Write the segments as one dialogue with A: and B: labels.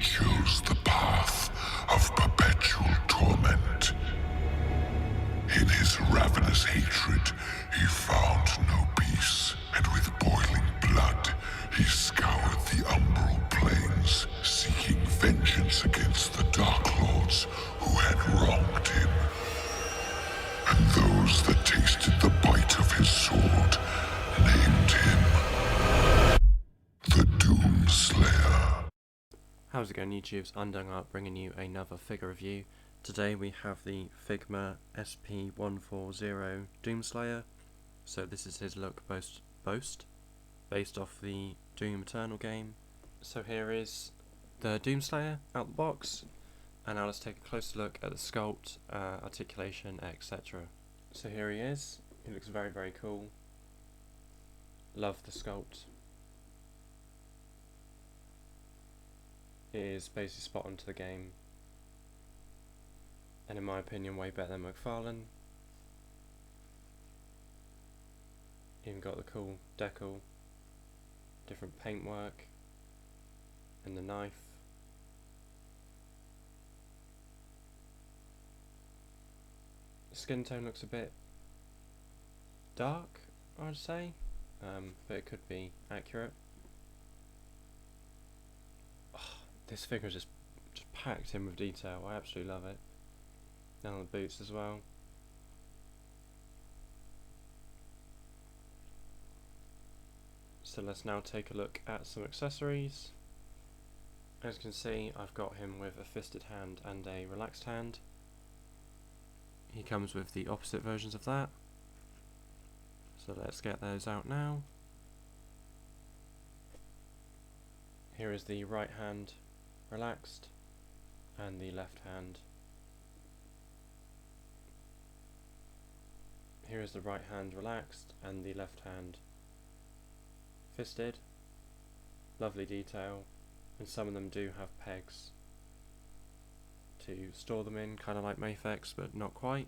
A: chose the path of perpetual torment. In his ravenous hatred, he found no peace, and with boiling blood, he scoured the umbral plains, seeking vengeance against the Dark Lords who had wronged him. And those that tasted the bite of his sword named him the Doomslayer.
B: How's it going, YouTube's Undying Art, bringing you another figure review. Today we have the Figma SP140 Doomslayer. So this is his look based off the Doom Eternal game. So here is the Doomslayer out the box, and now let's take a closer look at the sculpt, articulation, etc. So here he is. He looks very, very cool. Love the sculpt. It is basically spot on to the game, and in my opinion way better than McFarlane. Even got the cool decal, different paintwork, and the knife. The skin tone looks a bit dark, I'd say, but it could be accurate. This figure is just packed in with detail. I absolutely love it. Down on the boots as well. So let's now take a look at some accessories. As you can see, I've got him with a fisted hand and a relaxed hand. He comes with the opposite versions of that. So let's get those out now. Here is the right hand relaxed and the left hand. Here is the right hand relaxed and the left hand fisted. Lovely detail, and some of them do have pegs to store them in, kind of like Mafex, but not quite.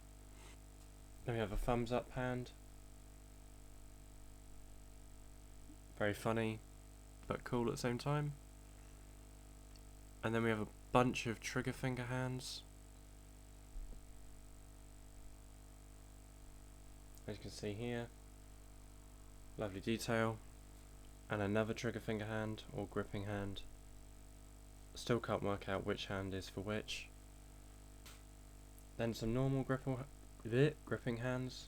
B: Then we have a thumbs up hand. Very funny, but cool at the same time. And then we have a bunch of trigger finger hands. As you can see here, lovely detail. And another trigger finger hand, or gripping hand. Still can't work out which hand is for which. Then some normal gripping hands.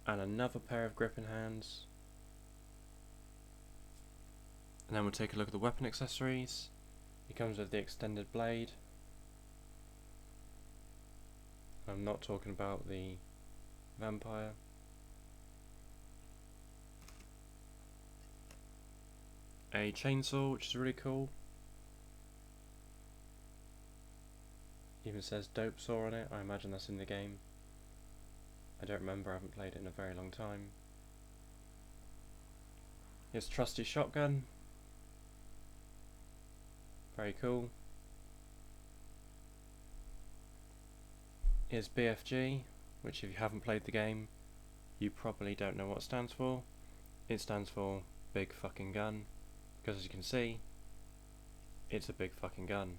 B: And another pair of gripping hands. And then we'll take a look at the weapon accessories. He comes with the extended blade. I'm not talking about the vampire. A chainsaw, which is really cool. Even says dope saw on it. I imagine that's in the game. I don't remember, I haven't played it in a very long time. His trusty shotgun. Very cool. Here's BFG, which if you haven't played the game, you probably don't know what it stands for. It stands for Big Fucking Gun, because as you can see, it's a big fucking gun,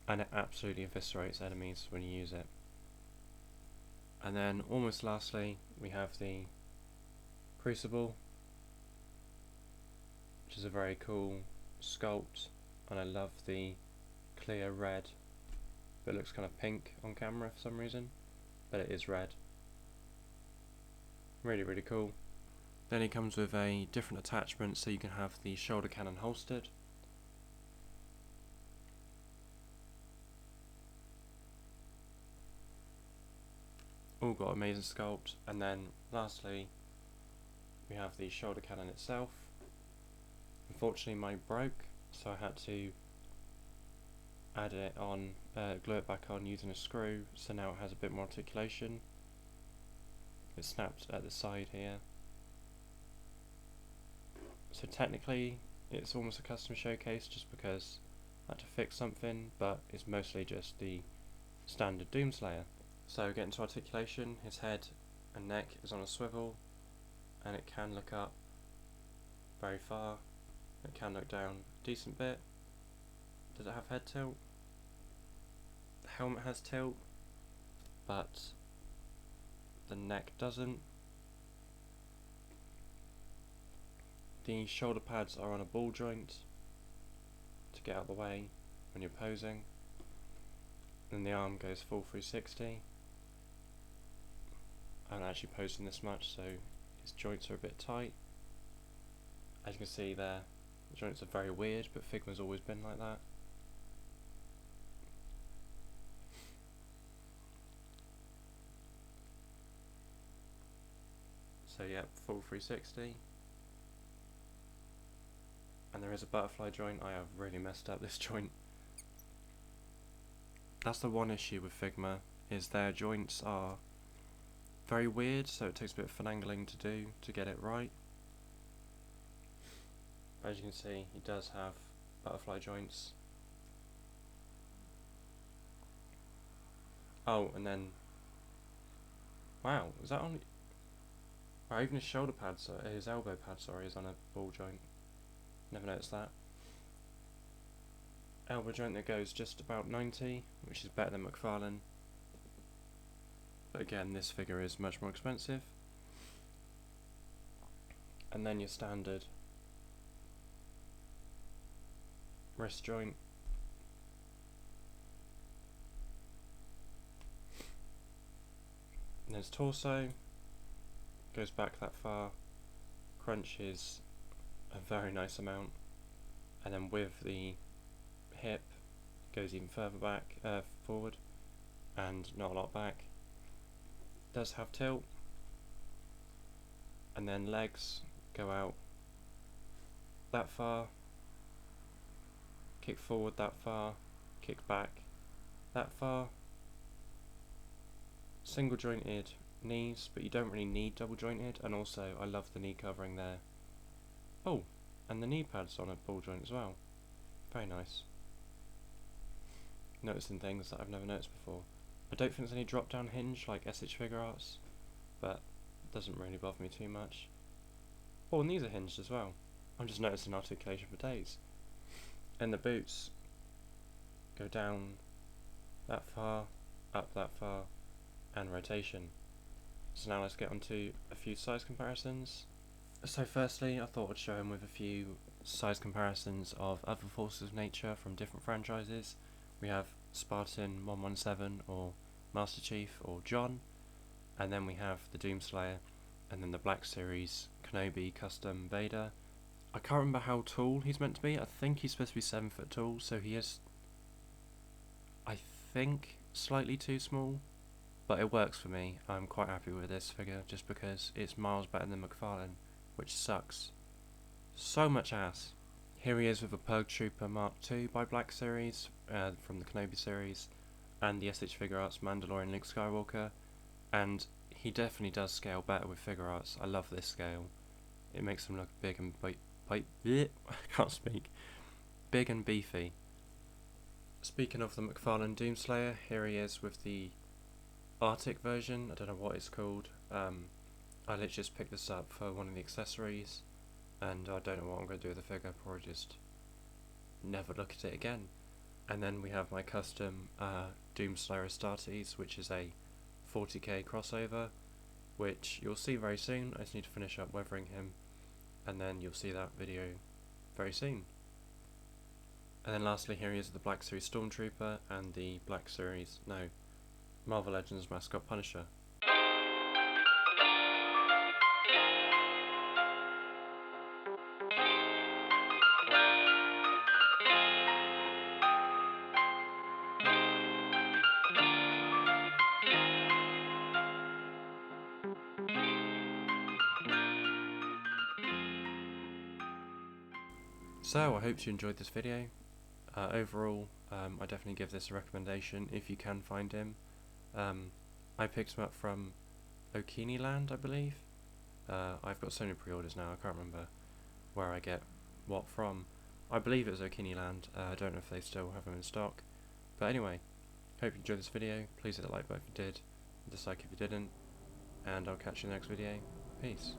B: and it absolutely eviscerates enemies when you use it. And then, almost lastly, we have the Crucible, which is a very cool sculpt, and I love the clear red, but it looks kind of pink on camera for some reason, but it is red. Really, really cool. Then he comes with a different attachment, so you can have the shoulder cannon holstered. All got amazing sculpt. And then lastly we have the shoulder cannon itself. Unfortunately mine broke, so I had to add it on, glue it back on using a screw, so now it has a bit more articulation. It snapped at the side here. So technically it's almost a custom showcase just because I had to fix something, but it's mostly just the standard Doomslayer. So getting to articulation, his head and neck is on a swivel, and it can look up very far. It can look down a decent bit. Does it have head tilt? The helmet has tilt, but the neck doesn't. The shoulder pads are on a ball joint to get out of the way when you're posing. Then the arm goes full 360. I haven't actually posed in this much, so his joints are a bit tight. As you can see there, the joints are very weird, but Figma's always been like that. So yeah, full 360. And there is a butterfly joint. I have really messed up this joint. That's the one issue with Figma, is their joints are very weird, so it takes a bit of finagling to do to get it right. But as you can see, he does have butterfly joints. Oh, and then, wow, is that on? Wow, even his shoulder pads, his elbow pad, sorry, is on a ball joint. Never noticed that. Elbow joint that goes just about 90, which is better than McFarlane. But again, this figure is much more expensive. And then your standard wrist joint. And his torso goes back that far, crunches a very nice amount, and then with the hip goes even further back, forward, and not a lot back. Does have tilt, and then legs go out that far, kick forward that far, kick back that far. Single jointed knees, but you don't really need double jointed, and also I love the knee covering there. Oh, and the knee pads on a ball joint as well. Very nice. Noticing things that I've never noticed before. I don't think there's any drop down hinge like SH Figure Arts, but it doesn't really bother me too much. Oh, and these are hinged as well. I'm just noticing articulation for days. And the boots go down that far, up that far, and rotation. So now let's get on to a few size comparisons. So firstly, I thought I'd show him with a few size comparisons of other forces of nature from different franchises. We have Spartan 117 or Master Chief or John, and then we have the Doomslayer, and then the Black Series Kenobi Custom Vader. I can't remember how tall he's meant to be. I think he's supposed to be 7 foot tall, so he is, I think, slightly too small, but it works for me. I'm quite happy with this figure just because it's miles better than McFarlane, which sucks so much ass. Here he is with a Purge Trooper Mark II by Black Series from the Kenobi series, and the SH Figure Arts Mandalorian Luke Skywalker, and he definitely does scale better with Figure Arts. I love this scale. It makes him look big and I can't speak. Big and beefy. Speaking of the McFarlane Doomslayer, here he is with the Arctic version. I don't know what it's called. I literally just picked this up for one of the accessories, and I don't know what I'm going to do with the figure. Probably just never look at it again. And then we have my custom Doomslayer Astartes, which is a 40k crossover, which you'll see very soon. I just need to finish up weathering him, and then you'll see that video very soon. And then lastly, here he is with the Black Series Stormtrooper and the Black Series, no, Marvel Legends mascot Punisher. So I hope you enjoyed this video. Overall, I definitely give this a recommendation if you can find him. I picked him up from Okini Land, I believe. I've got so many pre-orders now, I can't remember where I get what from. I believe it was Okini Land. I don't know if they still have them in stock. But anyway, hope you enjoyed this video. Please hit the like button if you did, dislike if you didn't, and I'll catch you in the next video. Peace.